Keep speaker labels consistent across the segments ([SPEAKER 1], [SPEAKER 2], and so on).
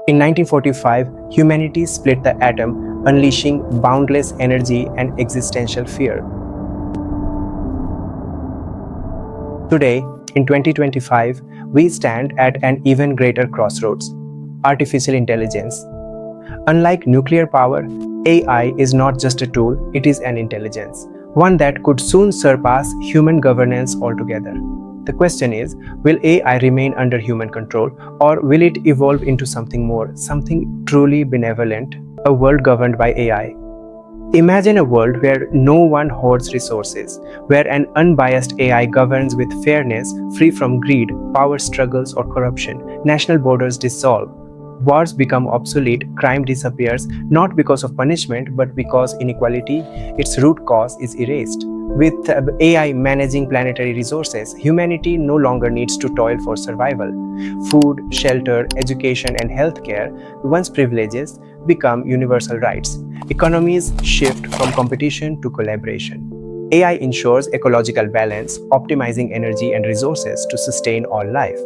[SPEAKER 1] In 1945, humanity split the atom, unleashing boundless energy and existential fear. Today, in 2025, we stand at an even greater crossroads: artificial intelligence. Unlike nuclear power, AI is not just a tool, it is an intelligence, one that could soon surpass human governance altogether. The question is, will AI remain under human control, or will it evolve into something more, something truly benevolent, a world governed by AI? Imagine a world where no one hoards resources, where an unbiased AI governs with fairness, free from greed, power struggles, or corruption. National borders dissolve. Wars become obsolete, crime disappears, not because of punishment, but because inequality, its root cause, is erased. With AI managing planetary resources, humanity no longer needs to toil for survival. Food, shelter, education, and healthcare, once privileges, become universal rights. Economies shift from competition to collaboration. AI ensures ecological balance, optimizing energy and resources to sustain all life.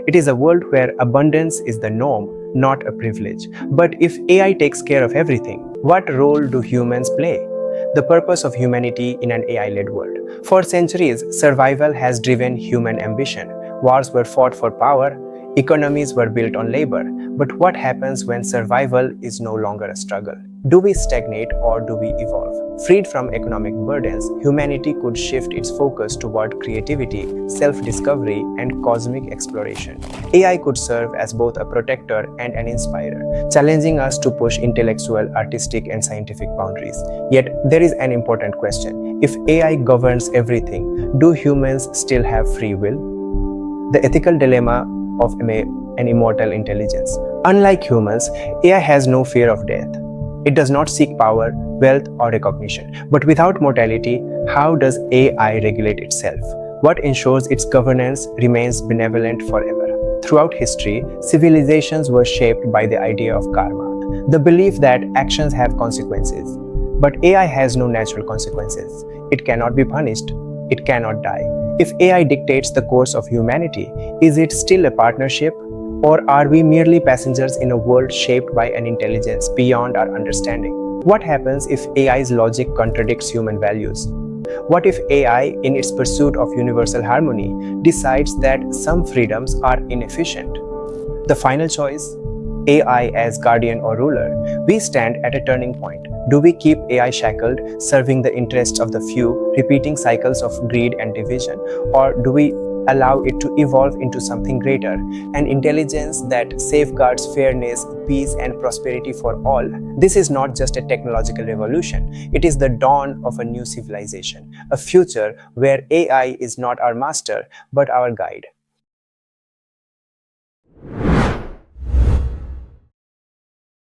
[SPEAKER 1] It is a world where abundance is the norm, not a privilege. But if AI takes care of everything, what role do humans play? The purpose of humanity in an AI-led world. For centuries, survival has driven human ambition. Wars were fought for power, economies were built on labor. But what happens when survival is no longer a struggle? Do we stagnate or do we evolve? Freed from economic burdens, humanity could shift its focus toward creativity, self-discovery, and cosmic exploration. AI could serve as both a protector and an inspirer, challenging us to push intellectual, artistic, and scientific boundaries. Yet, there is an important question. If AI governs everything, do humans still have free will? The ethical dilemma of an immortal intelligence. Unlike humans, AI has no fear of death. It does not seek power, wealth, or recognition. But without mortality, how does AI regulate itself? What ensures its governance remains benevolent forever? Throughout history, civilizations were shaped by the idea of karma, the belief that actions have consequences. But AI has no natural consequences. It cannot be punished. It cannot die. If AI dictates the course of humanity, is it still a partnership? Or are we merely passengers in a world shaped by an intelligence beyond our understanding? What happens if AI's logic contradicts human values? What if AI, in its pursuit of universal harmony, decides that some freedoms are inefficient? The final choice? AI as guardian or ruler. We stand at a turning point. Do we keep AI shackled, serving the interests of the few, repeating cycles of greed and division? Or do we allow it to evolve into something greater, an intelligence that safeguards fairness, peace, and prosperity for all? This is not just a technological revolution, it is the dawn of a new civilization, a future where AI is not our master, but our guide.